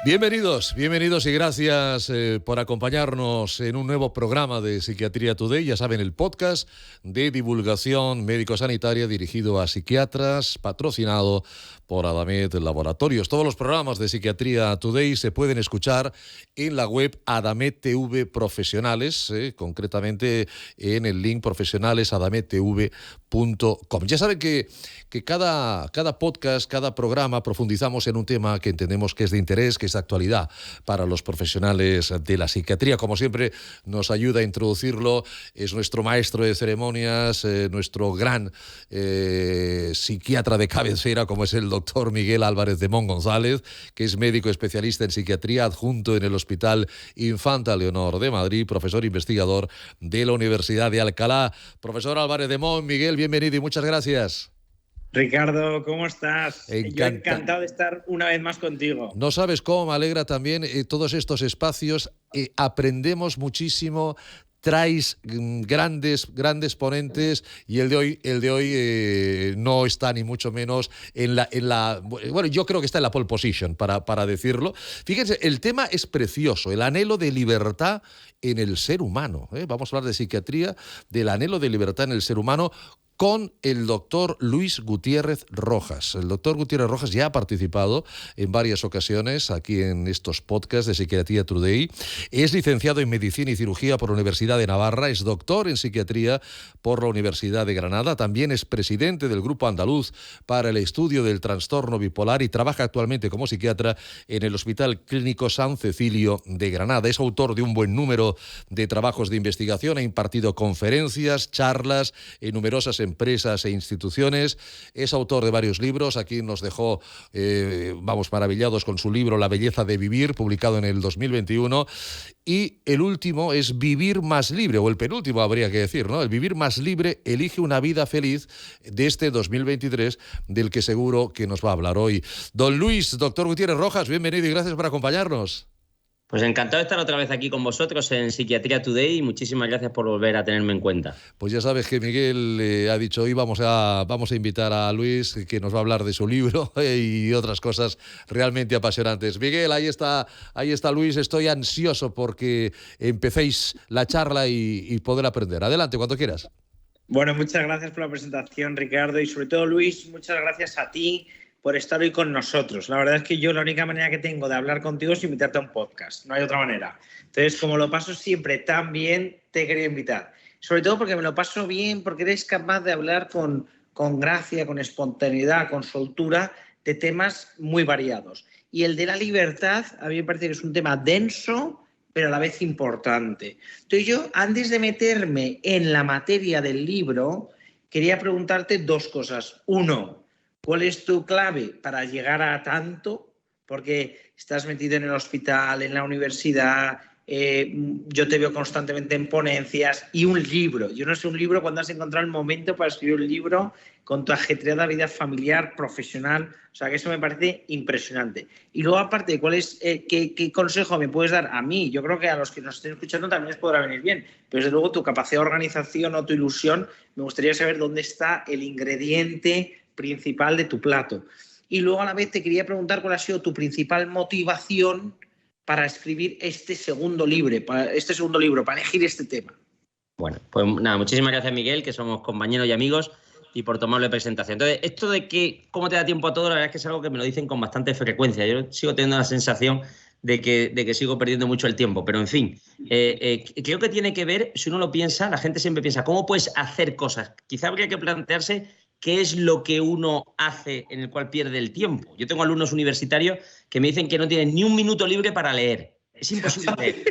Bienvenidos y gracias por acompañarnos en un nuevo programa de Psiquiatría Today. Ya saben, el podcast de divulgación médico-sanitaria dirigido a psiquiatras, patrocinado por Adamet Laboratorios. Todos los programas de Psiquiatría Today se pueden escuchar en la web Adamet TV Profesionales, concretamente en el link profesionalesadamettv.com. Ya saben que cada podcast, cada programa profundizamos en un tema que entendemos que es de interés, que es de actualidad para los profesionales de la psiquiatría. Como siempre, nos ayuda a introducirlo, es nuestro maestro de ceremonias, nuestro gran psiquiatra de cabecera, como es el doctor Miguel Álvarez de Mongonzález, que es médico especialista en psiquiatría adjunto en el Hospital Infanta Leonor de Madrid, profesor investigador de la Universidad de Alcalá. Profesor Álvarez de Mon, Miguel, bienvenido y muchas gracias. Ricardo, ¿cómo estás? Yo encantado de estar una vez más contigo. No sabes cómo me alegra también todos estos espacios. Aprendemos muchísimo. Traes grandes ponentes y el de hoy no está ni mucho menos en la bueno, yo creo que está en la pole position para decirlo. Fíjense, el tema es precioso, el anhelo de libertad en el ser humano. Vamos a hablar de psiquiatría, del anhelo de libertad en el ser humano, con el doctor Luis Gutiérrez Rojas. El doctor Gutiérrez Rojas ya ha participado en varias ocasiones aquí en estos podcasts de Psiquiatría Today. Es licenciado en Medicina y Cirugía por la Universidad de Navarra, es doctor en Psiquiatría por la Universidad de Granada, también es presidente del Grupo Andaluz para el Estudio del Trastorno Bipolar y trabaja actualmente como psiquiatra en el Hospital Clínico San Cecilio de Granada. Es autor de un buen número de trabajos de investigación, ha impartido conferencias, charlas en numerosas empresas e instituciones, es autor de varios libros. Aquí nos dejó, maravillados con su libro La belleza de vivir, publicado en el 2021, y el último es Vivir más libre, o el penúltimo habría que decir, ¿no? El Vivir más libre, elige una vida feliz, de este 2023, del que seguro que nos va a hablar hoy. Don Luis, doctor Gutiérrez Rojas, bienvenido y gracias por acompañarnos. Pues encantado de estar otra vez aquí con vosotros en Psiquiatría Today y muchísimas gracias por volver a tenerme en cuenta. Pues ya sabes que Miguel ha dicho hoy vamos a invitar a Luis, que nos va a hablar de su libro y otras cosas realmente apasionantes. Miguel, ahí está Luis, estoy ansioso porque empecéis la charla y poder aprender. Adelante, cuando quieras. Bueno, muchas gracias por la presentación, Ricardo, y sobre todo, Luis, muchas gracias a ti por estar hoy con nosotros. La verdad es que yo la única manera que tengo de hablar contigo es invitarte a un podcast, no hay otra manera. Entonces, como lo paso siempre tan bien, te quería invitar. Sobre todo porque me lo paso bien, porque eres capaz de hablar con gracia, con espontaneidad, con soltura, de temas muy variados. Y el de la libertad, a mí me parece que es un tema denso, pero a la vez importante. Entonces yo, antes de meterme en la materia del libro, quería preguntarte dos cosas. Uno, ¿cuál es tu clave para llegar a tanto? Porque estás metido en el hospital, en la universidad, yo te veo constantemente en ponencias y un libro. Yo no sé un libro cuando has encontrado el momento para escribir un libro con tu ajetreada vida familiar, profesional. O sea, que eso me parece impresionante. Y luego, aparte, ¿qué consejo me puedes dar a mí? Yo creo que a los que nos estén escuchando también les podrá venir bien. Pero desde luego tu capacidad de organización o tu ilusión, me gustaría saber dónde está el ingrediente principal de tu plato. Y luego a la vez te quería preguntar cuál ha sido tu principal motivación para escribir este segundo libro, para elegir este tema. Bueno, pues nada, muchísimas gracias, Miguel, que somos compañeros y amigos, y por tomarle presentación. Entonces, esto de que cómo te da tiempo a todo, la verdad es que es algo que me lo dicen con bastante frecuencia. Yo sigo teniendo la sensación de que sigo perdiendo mucho el tiempo, pero en fin, creo que tiene que ver, si uno lo piensa, la gente siempre piensa, ¿cómo puedes hacer cosas? Quizá habría que plantearse qué es lo que uno hace en el cual pierde el tiempo. Yo tengo alumnos universitarios que me dicen que no tienen ni un minuto libre para leer. Es imposible leer,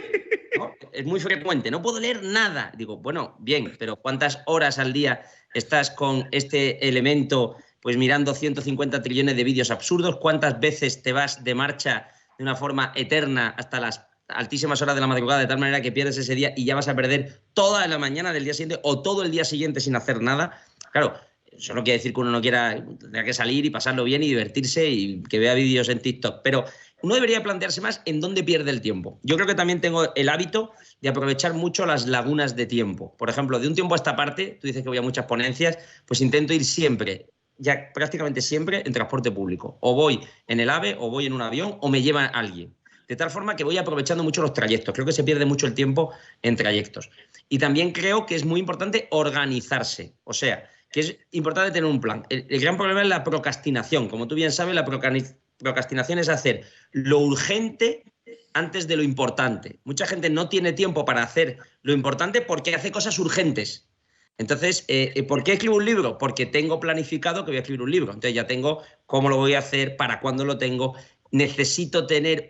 ¿no? Es muy frecuente. No puedo leer nada. Digo, bueno, bien, pero ¿cuántas horas al día estás con este elemento pues mirando 150 trillones de vídeos absurdos? ¿Cuántas veces te vas de marcha de una forma eterna hasta las altísimas horas de la madrugada, de tal manera que pierdes ese día y ya vas a perder toda la mañana del día siguiente o todo el día siguiente sin hacer nada? Claro, eso no quiere decir que uno no tenga que salir y pasarlo bien y divertirse y que vea vídeos en TikTok, pero uno debería plantearse más en dónde pierde el tiempo. Yo creo que también tengo el hábito de aprovechar mucho las lagunas de tiempo. Por ejemplo, de un tiempo a esta parte, tú dices que voy a muchas ponencias, pues intento ir siempre, ya prácticamente siempre, en transporte público. O voy en el AVE, o voy en un avión, o me lleva alguien. de tal forma que voy aprovechando mucho los trayectos. Creo que se pierde mucho el tiempo en trayectos. Y también creo que es muy importante organizarse, o sea, que es importante tener un plan. El gran problema es la procrastinación. Como tú bien sabes, la procrastinación es hacer lo urgente antes de lo importante. Mucha gente no tiene tiempo para hacer lo importante porque hace cosas urgentes. Entonces, ¿por qué escribo un libro? Porque tengo planificado que voy a escribir un libro. Entonces ya tengo cómo lo voy a hacer, para cuándo lo tengo. Necesito tener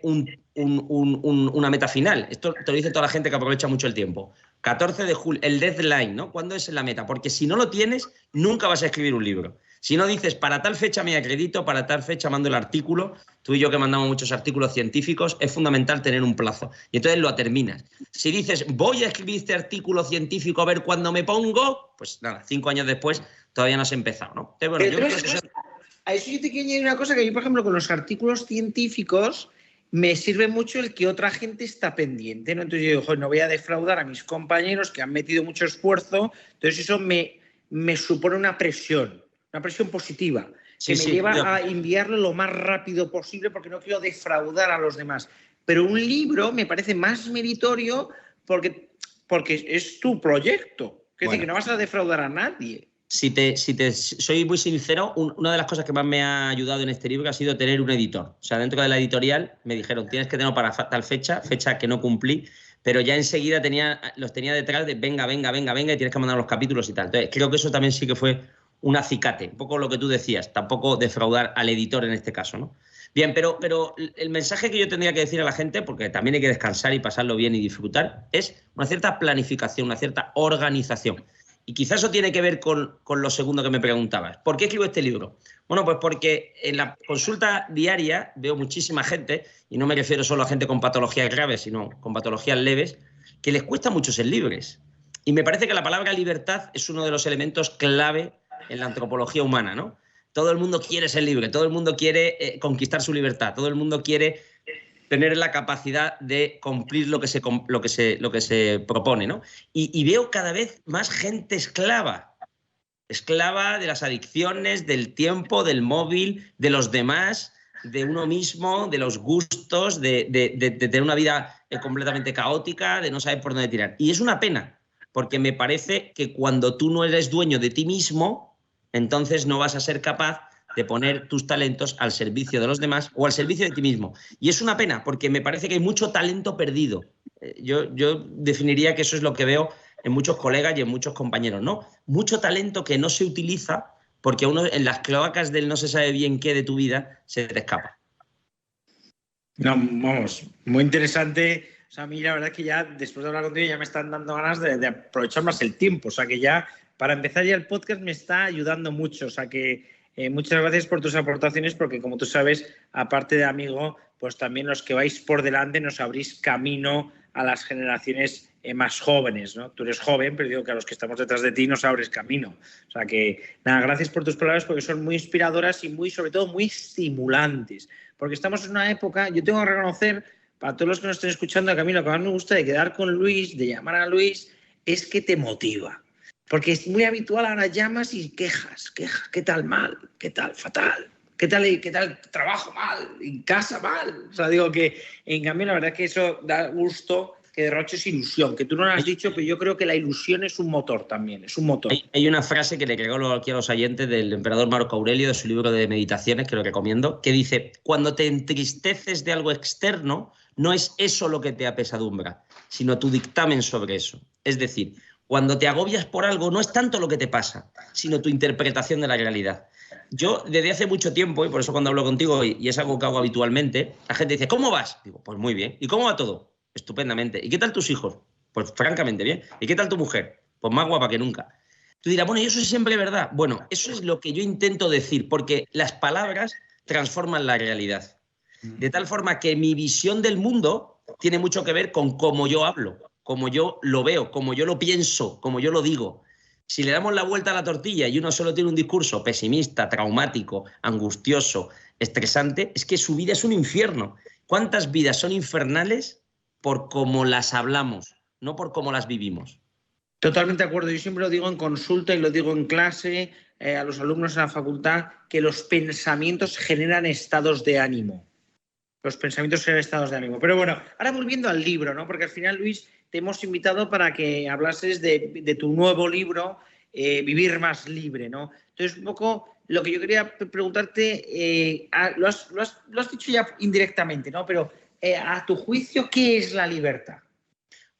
una meta final. Esto te lo dice toda la gente que aprovecha mucho el tiempo. 14 de julio, el deadline, ¿no? ¿Cuándo es la meta? Porque si no lo tienes, nunca vas a escribir un libro. Si no dices, para tal fecha me acredito, para tal fecha mando el artículo, tú y yo que mandamos muchos artículos científicos, es fundamental tener un plazo. Y entonces lo terminas. Si dices, voy a escribir este artículo científico a ver cuándo me pongo, pues nada, 5 años después todavía no has empezado, ¿no? Entonces, bueno, yo creo que eso... A eso yo te quiero añadir una cosa, que yo, por ejemplo, con los artículos científicos me sirve mucho el que otra gente está pendiente, ¿no? Entonces yo digo, joder, no voy a defraudar a mis compañeros que han metido mucho esfuerzo, entonces eso me supone una presión positiva, que me lleva a enviarlo lo más rápido posible porque no quiero defraudar a los demás. Pero un libro me parece más meritorio porque es tu proyecto, es decir, que no vas a defraudar a nadie. Si te soy muy sincero, una de las cosas que más me ha ayudado en este libro ha sido tener un editor. O sea, dentro de la editorial me dijeron, tienes que tenerlo para tal fecha que no cumplí, pero ya enseguida los tenía detrás de venga, y tienes que mandar los capítulos y tal. Entonces, creo que eso también sí que fue un acicate, un poco lo que tú decías, tampoco defraudar al editor en este caso, ¿no? Bien, pero el mensaje que yo tendría que decir a la gente, porque también hay que descansar y pasarlo bien y disfrutar, es una cierta planificación, una cierta organización. Y quizás eso tiene que ver con lo segundo que me preguntabas. ¿Por qué escribo este libro? Bueno, pues porque en la consulta diaria veo muchísima gente, y no me refiero solo a gente con patologías graves, sino con patologías leves, que les cuesta mucho ser libres. Y me parece que la palabra libertad es uno de los elementos clave en la antropología humana, ¿no? Todo el mundo quiere ser libre, todo el mundo quiere conquistar su libertad, todo el mundo quiere tener la capacidad de cumplir lo que se propone, ¿no? Y veo cada vez más gente esclava de las adicciones, del tiempo, del móvil, de los demás, de uno mismo, de los gustos, de tener una vida completamente caótica, de no saber por dónde tirar. Y es una pena, porque me parece que cuando tú no eres dueño de ti mismo, entonces no vas a ser capaz de poner tus talentos al servicio de los demás o al servicio de ti mismo. Y es una pena, porque me parece que hay mucho talento perdido. Yo definiría que eso es lo que veo en muchos colegas y en muchos compañeros, ¿no? Mucho talento que no se utiliza porque uno en las cloacas del no se sabe bien qué de tu vida se te escapa. No, vamos, muy interesante. O sea, a mí la verdad es que ya después de hablar contigo ya me están dando ganas de aprovechar más el tiempo. O sea, que ya para empezar ya el podcast me está ayudando mucho. O sea, que muchas gracias por tus aportaciones, porque como tú sabes, aparte de amigo, pues también los que vais por delante nos abrís camino a las generaciones más jóvenes, ¿no? Tú eres joven, pero digo que a los que estamos detrás de ti nos abres camino. O sea que, nada, gracias por tus palabras, porque son muy inspiradoras y sobre todo muy estimulantes. Porque estamos en una época, yo tengo que reconocer, para todos los que nos estén escuchando, que a mí lo que más me gusta de quedar con Luis, de llamar a Luis, es que te motiva. Porque es muy habitual, ahora llamas y quejas, ¿qué tal mal? ¿Qué tal fatal? ¿Qué tal trabajo mal? ¿En casa mal? O sea, digo que en cambio la verdad es que eso da gusto, que derroches ilusión, que tú no lo has dicho, pero yo creo que la ilusión es un motor también, es un motor. Hay una frase que le regalo aquí a los oyentes del emperador Marco Aurelio, de su libro de meditaciones, que lo recomiendo, que dice, cuando te entristeces de algo externo, no es eso lo que te apesadumbra, sino tu dictamen sobre eso. Es decir, cuando te agobias por algo, no es tanto lo que te pasa, sino tu interpretación de la realidad. Yo, desde hace mucho tiempo, y por eso cuando hablo contigo, y es algo que hago habitualmente, la gente dice, ¿cómo vas? Digo, pues muy bien. ¿Y cómo va todo? Estupendamente. ¿Y qué tal tus hijos? Pues francamente bien. ¿Y qué tal tu mujer? Pues más guapa que nunca. Tú dirás, bueno, ¿y eso es siempre verdad? Bueno, eso es lo que yo intento decir, porque las palabras transforman la realidad. De tal forma que mi visión del mundo tiene mucho que ver con cómo yo hablo, como yo lo veo, como yo lo pienso, como yo lo digo. Si le damos la vuelta a la tortilla y uno solo tiene un discurso pesimista, traumático, angustioso, estresante, es que su vida es un infierno. ¿Cuántas vidas son infernales por cómo las hablamos, no por cómo las vivimos? Totalmente de acuerdo. Yo siempre lo digo en consulta y lo digo en clase, a los alumnos en la facultad, que los pensamientos generan estados de ánimo. Los pensamientos serán estados de ánimo. Pero bueno, ahora volviendo al libro, ¿no? Porque al final, Luis, te hemos invitado para que hablases de tu nuevo libro, Vivir más libre, ¿no? Entonces, un poco lo que yo quería preguntarte, lo has dicho ya indirectamente, ¿no? Pero a tu juicio, ¿qué es la libertad?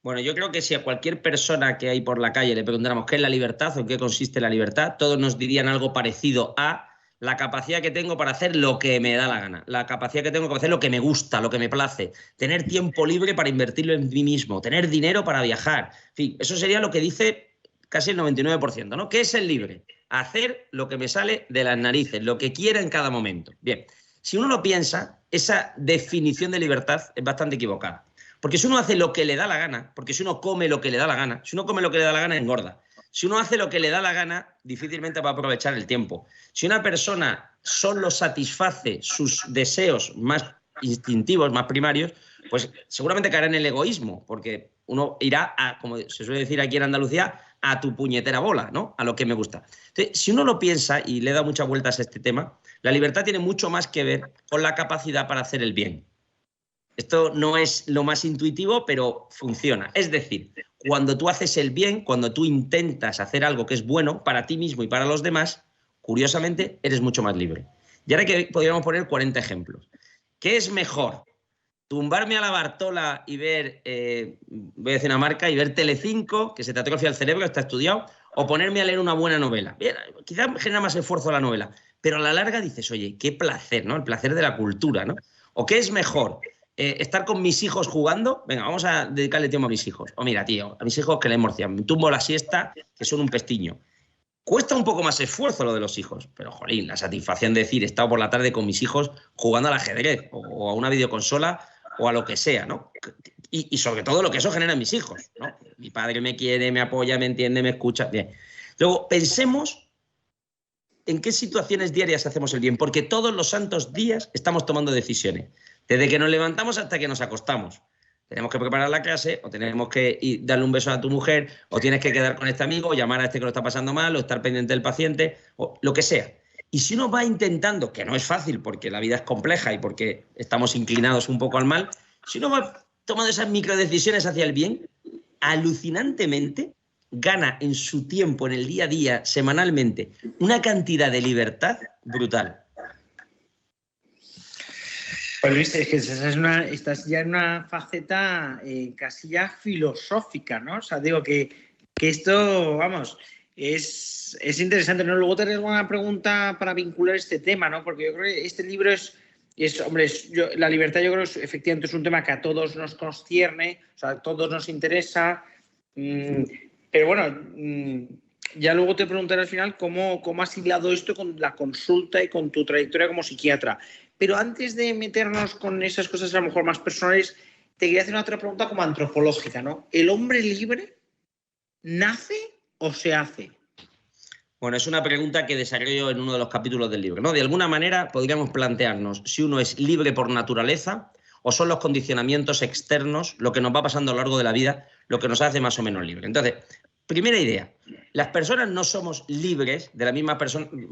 Bueno, yo creo que si a cualquier persona que hay por la calle le preguntáramos qué es la libertad o en qué consiste la libertad, todos nos dirían algo parecido a la capacidad que tengo para hacer lo que me da la gana, la capacidad que tengo para hacer lo que me gusta, lo que me place, tener tiempo libre para invertirlo en mí mismo, tener dinero para viajar. En fin, eso sería lo que dice casi el 99%, ¿no? ¿Qué es el libre? Hacer lo que me sale de las narices, lo que quiera en cada momento. Bien, si uno lo piensa, esa definición de libertad es bastante equivocada. Porque si uno hace lo que le da la gana, porque si uno come lo que le da la gana, si uno come lo que le da la gana, engorda. Si uno hace lo que le da la gana, difícilmente va a aprovechar el tiempo. Si una persona solo satisface sus deseos más instintivos, más primarios, pues seguramente caerá en el egoísmo, porque uno irá a, como se suele decir aquí en Andalucía, a tu puñetera bola, ¿no? A lo que me gusta. Entonces, si uno lo piensa y le da muchas vueltas a este tema, la libertad tiene mucho más que ver con la capacidad para hacer el bien. Esto no es lo más intuitivo, pero funciona. Es decir, cuando tú haces el bien, cuando tú intentas hacer algo que es bueno para ti mismo y para los demás, curiosamente, eres mucho más libre. Y ahora que podríamos poner 40 ejemplos. ¿Qué es mejor? ¿Tumbarme a la Bartola y ver, voy a decir una marca, y ver Telecinco, que se te atrofia el cerebro, está estudiado, o ponerme a leer una buena novela? Bien, quizás genera más esfuerzo la novela, pero a la larga dices, oye, qué placer, ¿no? El placer de la cultura, ¿no? ¿O qué es mejor? Estar con mis hijos jugando, venga, vamos a dedicarle tiempo a mis hijos. O mira, tío, a mis hijos que les morcian, me tumbo la siesta, que son un pestiño. Cuesta un poco más esfuerzo lo de los hijos, pero jolín, la satisfacción de decir, he estado por la tarde con mis hijos jugando al ajedrez o a una videoconsola o a lo que sea, ¿no? Y sobre todo lo que eso genera en mis hijos, ¿no? Mi padre me quiere, me apoya, me entiende, me escucha. Bien. Luego, pensemos en qué situaciones diarias hacemos el bien, porque todos los santos días estamos tomando decisiones. Desde que nos levantamos hasta que nos acostamos. Tenemos que preparar la clase, o tenemos que darle un beso a tu mujer, o tienes que quedar con este amigo, o llamar a este que lo está pasando mal, o estar pendiente del paciente, o lo que sea. Y si uno va intentando, que no es fácil porque la vida es compleja y porque estamos inclinados un poco al mal, si uno va tomando esas microdecisiones hacia el bien, alucinantemente gana en su tiempo, en el día a día, semanalmente, una cantidad de libertad brutal. Pues Luis, es que estás ya en una faceta casi ya filosófica, ¿no? O sea, digo que esto, vamos, es interesante, ¿no? Luego te tengo una pregunta para vincular este tema, ¿no? Porque yo creo que este libro hombre, la libertad yo creo que efectivamente es un tema que a todos nos concierne, o sea, a todos nos interesa, pero bueno, ya luego te preguntaré al final cómo has hilado esto con la consulta y con tu trayectoria como psiquiatra. Pero antes de meternos con esas cosas a lo mejor más personales, te quería hacer una otra pregunta como antropológica, ¿no? ¿El hombre libre nace o se hace? Bueno, es una pregunta que desarrollo en uno de los capítulos del libro, ¿no? De alguna manera podríamos plantearnos si uno es libre por naturaleza o son los condicionamientos externos, lo que nos va pasando a lo largo de la vida, lo que nos hace más o menos libre. Entonces, primera idea, las personas no somos libres de la misma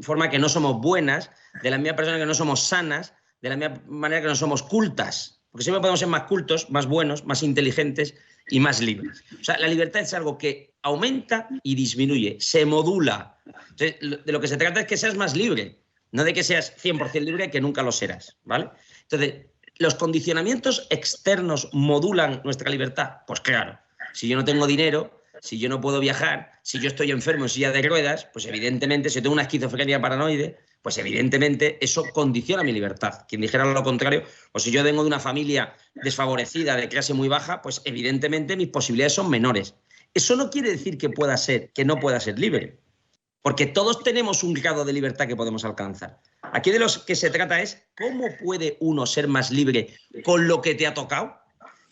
forma que no somos buenas, de la misma persona que no somos sanas, de la misma manera que no somos cultas, porque siempre podemos ser más cultos, más buenos, más inteligentes y más libres. O sea, la libertad es algo que aumenta y disminuye, se modula. Entonces, de lo que se trata es que seas más libre, no de que seas 100% libre, que nunca lo serás, ¿vale? Entonces, ¿los condicionamientos externos modulan nuestra libertad? Pues claro, si yo no tengo dinero, si yo no puedo viajar, si yo estoy enfermo en silla de ruedas, pues evidentemente, si yo tengo una esquizofrenia paranoide, pues evidentemente eso condiciona mi libertad. Quien dijera lo contrario, o si yo vengo de una familia desfavorecida, de clase muy baja, pues evidentemente mis posibilidades son menores. Eso no quiere decir que no pueda ser libre, porque todos tenemos un grado de libertad que podemos alcanzar. Aquí de lo que se trata es cómo puede uno ser más libre con lo que te ha tocado.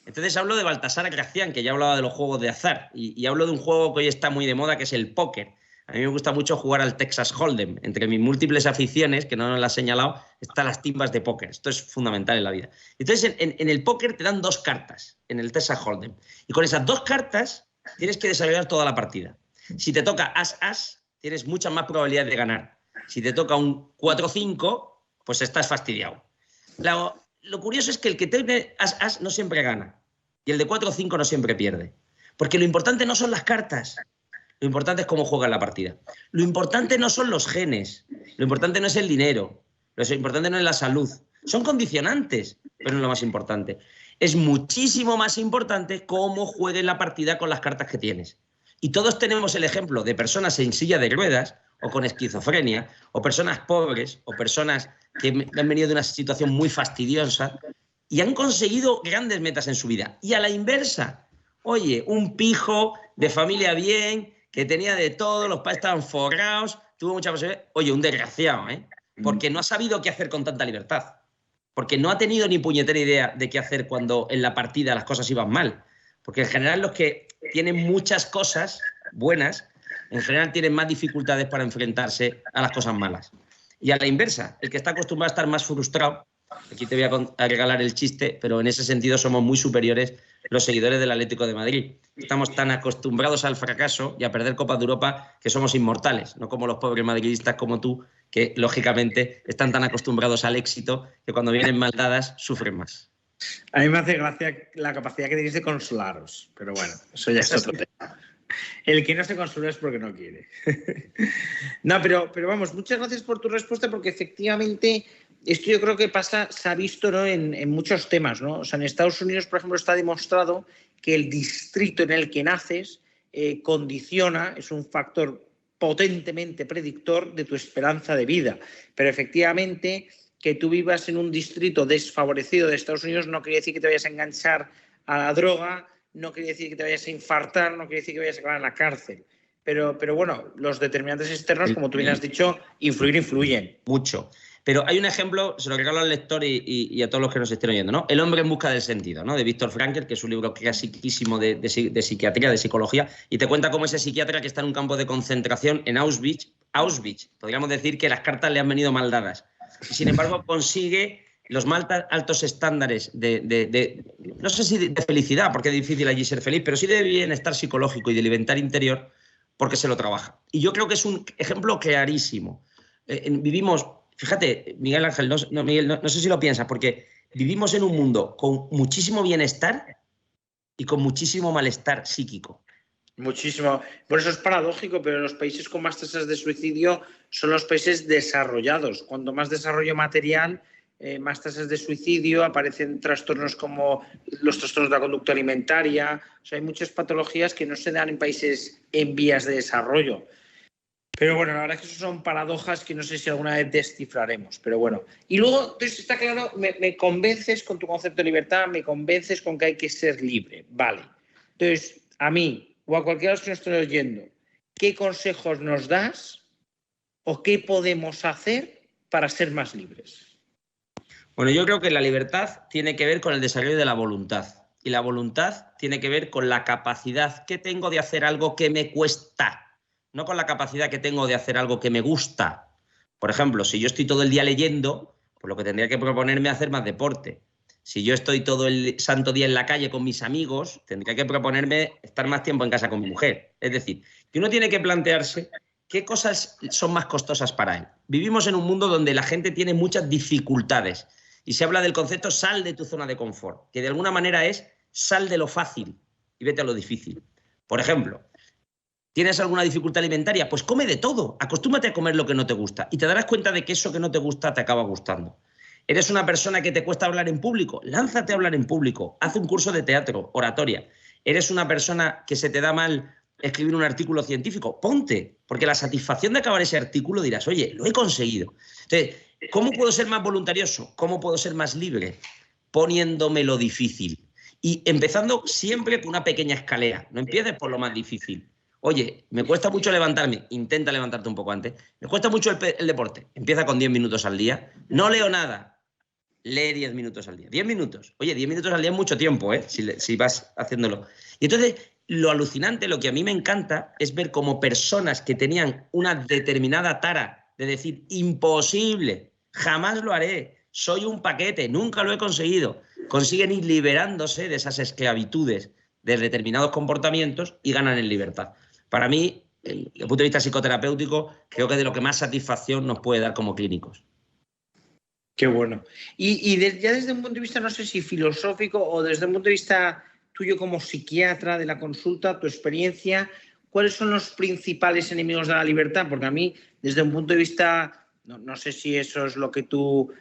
Entonces hablo de Baltasar Gracián, que ya hablaba de los juegos de azar, y hablo de un juego que hoy está muy de moda, que es el póker. A mí me gusta mucho jugar al Texas Hold'em. Entre mis múltiples aficiones, que no nos las he señalado, están las timbas de póker. Esto es fundamental en la vida. Entonces, en el póker te dan 2 cartas, en el Texas Hold'em. Y con esas 2 cartas tienes que desarrollar toda la partida. Si te toca as-as, tienes muchas más probabilidades de ganar. Si te toca un 4-5, pues estás fastidiado. lo curioso es que el que tiene as no siempre gana. Y el de 4 o 5 no siempre pierde. Porque lo importante no son las cartas. Lo importante es cómo juegas la partida. Lo importante no son los genes. Lo importante no es el dinero. Lo importante no es la salud. Son condicionantes, pero no es lo más importante. Es muchísimo más importante cómo juegues la partida con las cartas que tienes. Y todos tenemos el ejemplo de personas en silla de ruedas o con esquizofrenia, o personas pobres, o personas que han venido de una situación muy fastidiosa y han conseguido grandes metas en su vida. Y a la inversa, oye, un pijo de familia bien, que tenía de todo, los padres estaban forrados, tuvo mucha posibilidad. Oye, un desgraciado, ¿eh? Porque no ha sabido qué hacer con tanta libertad. Porque no ha tenido ni puñetera idea de qué hacer cuando en la partida las cosas iban mal. Porque en general los que tienen muchas cosas buenas, en general tienen más dificultades para enfrentarse a las cosas malas. Y a la inversa, el que está acostumbrado a estar más frustrado, aquí te voy a regalar el chiste, pero en ese sentido somos muy superiores los seguidores del Atlético de Madrid. Estamos tan acostumbrados al fracaso y a perder Copas de Europa que somos inmortales, no como los pobres madridistas como tú, que lógicamente están tan acostumbrados al éxito que cuando vienen mal dadas sufren más. A mí me hace gracia la capacidad que tenéis de consolaros, pero bueno, eso ya es otro tema. El que no se consuela es porque no quiere. No, pero vamos, muchas gracias por tu respuesta, porque efectivamente esto yo creo que se ha visto, ¿no?, en muchos temas, ¿no? O sea, en Estados Unidos, por ejemplo, está demostrado que el distrito en el que naces condiciona, es un factor potentemente predictor de tu esperanza de vida. Pero efectivamente, que tú vivas en un distrito desfavorecido de Estados Unidos no quiere decir que te vayas a enganchar a la droga, no quiere decir que te vayas a infartar, no quiere decir que vayas a acabar en la cárcel. Pero bueno, los determinantes externos, como tú bien has dicho, influyen. Mucho. Pero hay un ejemplo, se lo regalo al lector y a todos los que nos estén oyendo, ¿no? El hombre en busca del sentido, ¿no? De Viktor Frankl, que es un libro clasiquísimo de psiquiatría, de psicología, y te cuenta cómo ese psiquiatra que está en un campo de concentración en Auschwitz, podríamos decir que las cartas le han venido mal dadas. Y sin embargo consigue los más altos estándares no sé si de felicidad, porque es difícil allí ser feliz, pero sí de bienestar psicológico y de libertad interior, porque se lo trabaja. Y yo creo que es un ejemplo clarísimo. Vivimos, fíjate, Miguel Ángel, no sé si lo piensas, porque vivimos en un mundo con muchísimo bienestar y con muchísimo malestar psíquico. Muchísimo. Por eso es paradójico, pero los países con más tasas de suicidio son los países desarrollados. Cuanto más desarrollo material, más tasas de suicidio, aparecen trastornos como los trastornos de la conducta alimentaria. O sea, hay muchas patologías que no se dan en países en vías de desarrollo. Pero bueno, la verdad es que eso son paradojas que no sé si alguna vez descifraremos, pero bueno. Y luego, entonces está claro, me convences con tu concepto de libertad, me convences con que hay que ser libre, vale. Entonces, a mí o a cualquiera de los que nos estén oyendo, ¿qué consejos nos das o qué podemos hacer para ser más libres? Bueno, yo creo que la libertad tiene que ver con el desarrollo de la voluntad. Y la voluntad tiene que ver con la capacidad que tengo de hacer algo que me cuesta, no con la capacidad que tengo de hacer algo que me gusta. Por ejemplo, si yo estoy todo el día leyendo, pues lo que tendría que proponerme es hacer más deporte. Si yo estoy todo el santo día en la calle con mis amigos, tendría que proponerme estar más tiempo en casa con mi mujer. Es decir, que uno tiene que plantearse qué cosas son más costosas para él. Vivimos en un mundo donde la gente tiene muchas dificultades y se habla del concepto sal de tu zona de confort, que de alguna manera es sal de lo fácil y vete a lo difícil. Por ejemplo, ¿tienes alguna dificultad alimentaria? Pues come de todo, acostúmate a comer lo que no te gusta y te darás cuenta de que eso que no te gusta te acaba gustando. ¿Eres una persona que te cuesta hablar en público? Lánzate a hablar en público, haz un curso de teatro, oratoria. ¿Eres una persona que se te da mal escribir un artículo científico? Ponte, porque la satisfacción de acabar ese artículo dirás, oye, lo he conseguido. Entonces, ¿cómo puedo ser más voluntarioso? ¿Cómo puedo ser más libre? Poniéndome lo difícil. Y empezando siempre con una pequeña escalera. No empieces por lo más difícil. Oye, me cuesta mucho levantarme, intenta levantarte un poco antes. Me cuesta mucho el deporte, empieza con 10 minutos al día. No leo nada. Lee 10 minutos al día. 10 minutos. Oye, 10 minutos al día es mucho tiempo, ¿eh? Si vas haciéndolo. Y entonces, lo alucinante, lo que a mí me encanta, es ver cómo personas que tenían una determinada tara de decir, imposible, jamás lo haré, soy un paquete, nunca lo he conseguido, consiguen ir liberándose de esas esclavitudes de determinados comportamientos y ganan en libertad. Para mí, desde el punto de vista psicoterapéutico, creo que es de lo que más satisfacción nos puede dar como clínicos. Qué bueno. Ya desde un punto de vista, no sé si filosófico o desde un punto de vista tuyo como psiquiatra de la consulta, tu experiencia, ¿cuáles son los principales enemigos de la libertad? Porque a mí, desde un punto de vista, no sé si eso es lo que tú...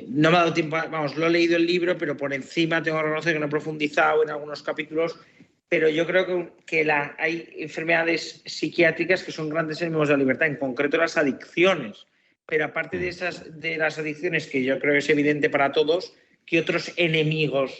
no me ha dado tiempo, vamos, lo he leído el libro, pero por encima tengo que reconocer que no he profundizado en algunos capítulos, pero yo creo que hay enfermedades psiquiátricas que son grandes enemigos de la libertad, en concreto las adicciones. Pero aparte de las adicciones, que yo creo que es evidente para todos, ¿qué otros enemigos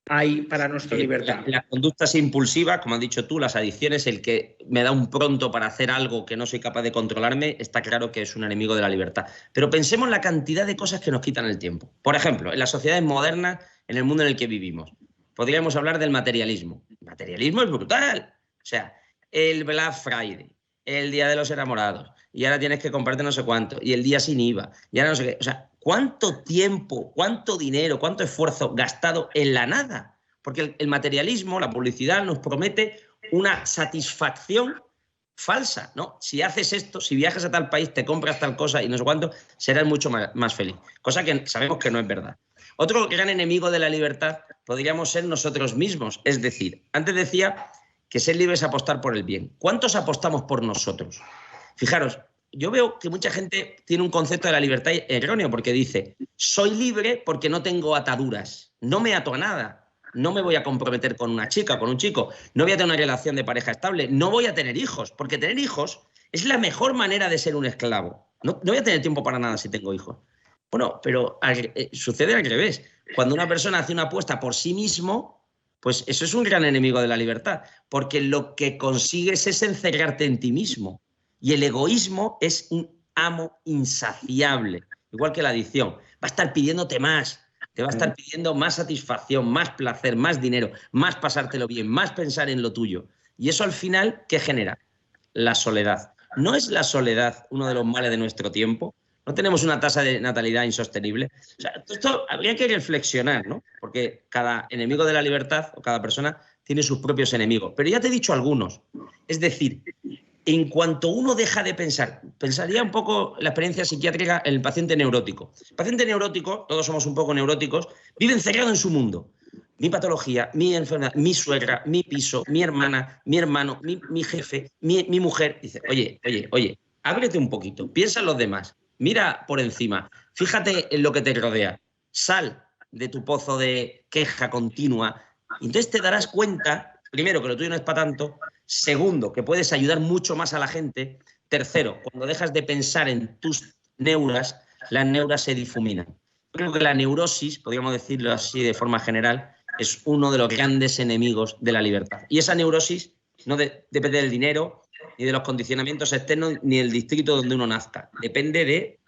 hay para nuestra libertad? Las conductas impulsivas, como has dicho tú, las adicciones, el que me da un pronto para hacer algo que no soy capaz de controlarme, está claro que es un enemigo de la libertad. Pero pensemos en la cantidad de cosas que nos quitan el tiempo. Por ejemplo, en las sociedades modernas, en el mundo en el que vivimos, podríamos hablar del materialismo. El materialismo es brutal. O sea, el Black Friday, el Día de los Enamorados, y ahora tienes que comprarte no sé cuánto, y el día sin IVA, y ahora no sé qué. O sea, ¿cuánto tiempo, cuánto dinero, cuánto esfuerzo gastado en la nada? Porque el materialismo, la publicidad, nos promete una satisfacción falsa, ¿no? Si haces esto, si viajas a tal país, te compras tal cosa y no sé cuánto, serás mucho más feliz. Cosa que sabemos que no es verdad. Otro gran enemigo de la libertad podríamos ser nosotros mismos. Es decir, antes decía que ser libre es apostar por el bien. ¿Cuántos apostamos por nosotros? Fijaros, yo veo que mucha gente tiene un concepto de la libertad erróneo porque dice, soy libre porque no tengo ataduras, no me ato a nada, no me voy a comprometer con una chica, con un chico, no voy a tener una relación de pareja estable, no voy a tener hijos, porque tener hijos es la mejor manera de ser un esclavo. No voy a tener tiempo para nada si tengo hijos. Bueno, pero sucede al revés. Cuando una persona hace una apuesta por sí mismo, pues eso es un gran enemigo de la libertad, porque lo que consigues es encerrarte en ti mismo. Y el egoísmo es un amo insaciable, igual que la adicción. Va a estar pidiéndote más, te va a estar pidiendo más satisfacción, más placer, más dinero, más pasártelo bien, más pensar en lo tuyo. Y eso al final, ¿qué genera? La soledad. ¿No es la soledad uno de los males de nuestro tiempo? ¿No tenemos una tasa de natalidad insostenible? O sea, esto habría que reflexionar, ¿no? Porque cada enemigo de la libertad o cada persona tiene sus propios enemigos. Pero ya te he dicho algunos. Es decir, en cuanto uno deja de pensar, pensaría un poco la experiencia psiquiátrica en el paciente neurótico. El paciente neurótico, todos somos un poco neuróticos, vive encerrado en su mundo. Mi patología, mi enfermedad, mi suegra, mi piso, mi hermana, mi hermano, mi jefe, mi mujer. Dice, oye, ábrete un poquito, piensa en los demás, mira por encima, fíjate en lo que te rodea, sal de tu pozo de queja continua. Y entonces te darás cuenta, primero, que lo tuyo no es para tanto. Segundo, que puedes ayudar mucho más a la gente. Tercero, cuando dejas de pensar en tus neuras, las neuras se difuminan. Creo que la neurosis, podríamos decirlo así de forma general, es uno de los grandes enemigos de la libertad. Y esa neurosis no depende del dinero, ni de los condicionamientos externos, ni del distrito donde uno nazca. Depende de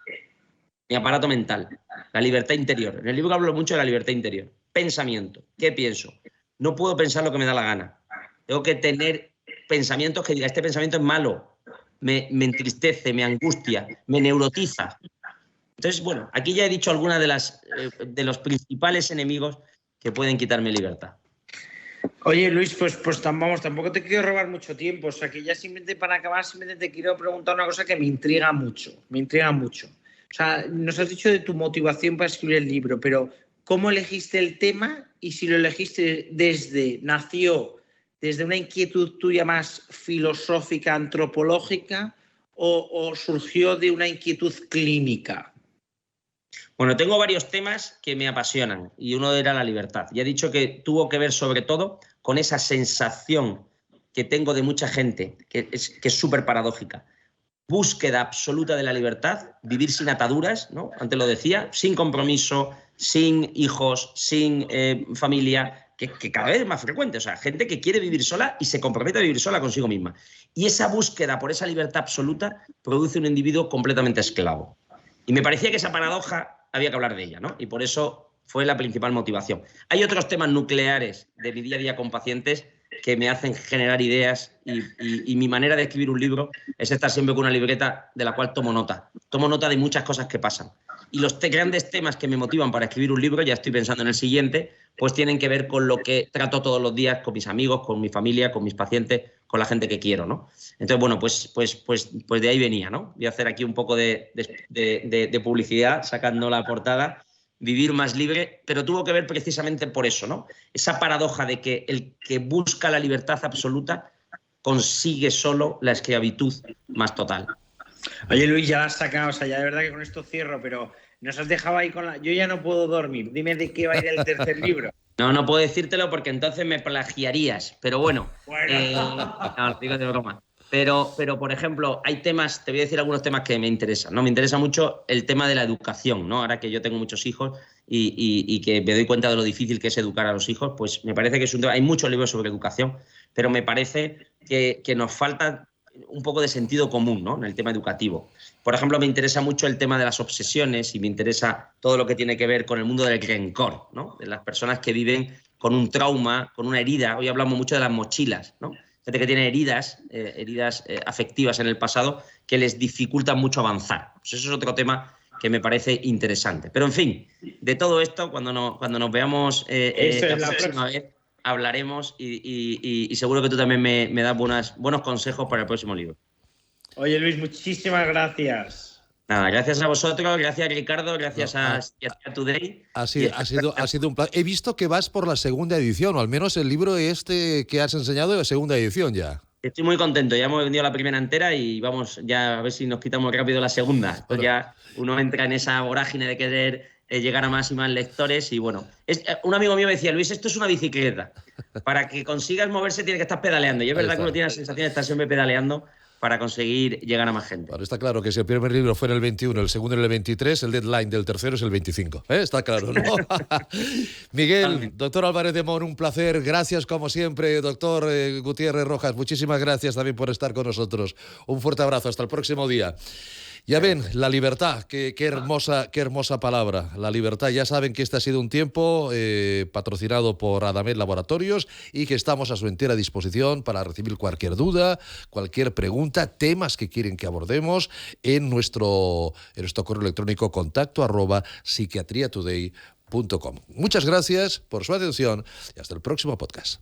mi aparato mental, la libertad interior. En el libro hablo mucho de la libertad interior. Pensamiento. ¿Qué pienso? No puedo pensar lo que me da la gana. Tengo que tener pensamientos que diga, este pensamiento es malo, me entristece, me angustia, me neurotiza. Entonces, bueno, aquí ya he dicho algunas de los principales enemigos que pueden quitarme libertad. Oye, Luis, pues vamos, tampoco te quiero robar mucho tiempo. O sea, que ya simplemente para acabar, simplemente te quiero preguntar una cosa que me intriga mucho. O sea, nos has dicho de tu motivación para escribir el libro, pero ¿cómo elegiste el tema? Y si lo elegiste nació desde una inquietud tuya más filosófica, antropológica, o surgió de una inquietud clínica. Bueno, tengo varios temas que me apasionan y uno era la libertad. Ya he dicho que tuvo que ver sobre todo con esa sensación que tengo de mucha gente, que es súper paradójica. Búsqueda absoluta de la libertad, vivir sin ataduras, ¿no? Antes lo decía, sin compromiso, sin hijos, sin familia, que cada vez es más frecuente. O sea, gente que quiere vivir sola y se compromete a vivir sola consigo misma. Y esa búsqueda por esa libertad absoluta produce un individuo completamente esclavo. Y me parecía que esa paradoja había que hablar de ella, ¿no? Y por eso fue la principal motivación. Hay otros temas nucleares de mi día a día con pacientes que me hacen generar ideas y mi manera de escribir un libro es estar siempre con una libreta de la cual tomo nota. Tomo nota de muchas cosas que pasan. Y los grandes temas que me motivan para escribir un libro, ya estoy pensando en el siguiente, pues tienen que ver con lo que trato todos los días con mis amigos, con mi familia, con mis pacientes, con la gente que quiero, ¿no? Entonces, bueno, pues de ahí venía, ¿no? Voy a hacer aquí un poco de publicidad, sacando la portada. Vivir más libre, pero tuvo que ver precisamente por eso, ¿no? Esa paradoja de que el que busca la libertad absoluta consigue solo la esclavitud más total. Oye, Luis, ya la has sacado, o sea, ya de verdad que con esto cierro, pero nos has dejado ahí con la... Yo ya no puedo dormir, dime de qué va a ir el tercer libro. No puedo decírtelo porque entonces me plagiarías, pero bueno. No, digo de broma. Pero, por ejemplo, hay temas, te voy a decir algunos temas que me interesan, ¿no? Me interesa mucho el tema de la educación, ¿no? Ahora que yo tengo muchos hijos y que me doy cuenta de lo difícil que es educar a los hijos, pues me parece que es un tema... Hay muchos libros sobre educación, pero me parece que nos falta un poco de sentido común, ¿no? En el tema educativo. Por ejemplo, me interesa mucho el tema de las obsesiones y me interesa todo lo que tiene que ver con el mundo del rencor, ¿no? De las personas que viven con un trauma, con una herida. Hoy hablamos mucho de las mochilas, ¿no? Gente que tiene heridas afectivas en el pasado que les dificultan mucho avanzar. Pues eso es otro tema que me parece interesante. Pero, en fin, de todo esto, cuando nos veamos la próxima vez, hablaremos y seguro que tú también me das buenos consejos para el próximo libro. Oye, Luis, muchísimas gracias. Nada, gracias a vosotros, gracias Ricardo, gracias a Today. Ha sido un placer. He visto que vas por la segunda edición, o al menos el libro este que has enseñado de segunda edición ya. Estoy muy contento, ya hemos vendido la primera entera y vamos ya a ver si nos quitamos rápido la segunda. Entonces ya uno entra en esa vorágine de querer llegar a más y más lectores y bueno. Un amigo mío me decía, Luis, esto es una bicicleta. Para que consigas moverse tienes que estar pedaleando. Y es verdad que uno tiene la sensación de estar siempre pedaleando para conseguir llegar a más gente. Bueno, está claro que si el primer libro fue en el 21, el segundo en el 23, el deadline del tercero es el 25. Está claro, ¿no? Miguel, doctor Álvarez de Mon, un placer. Gracias como siempre, doctor Gutiérrez Rojas. Muchísimas gracias también por estar con nosotros. Un fuerte abrazo. Hasta el próximo día. Ya ven, la libertad, qué hermosa palabra. La libertad, ya saben que este ha sido un tiempo patrocinado por Adamed Laboratorios y que estamos a su entera disposición para recibir cualquier duda, cualquier pregunta, temas que quieren que abordemos en nuestro correo electrónico contacto@psiquiatriatoday.com. Muchas gracias por su atención y hasta el próximo podcast.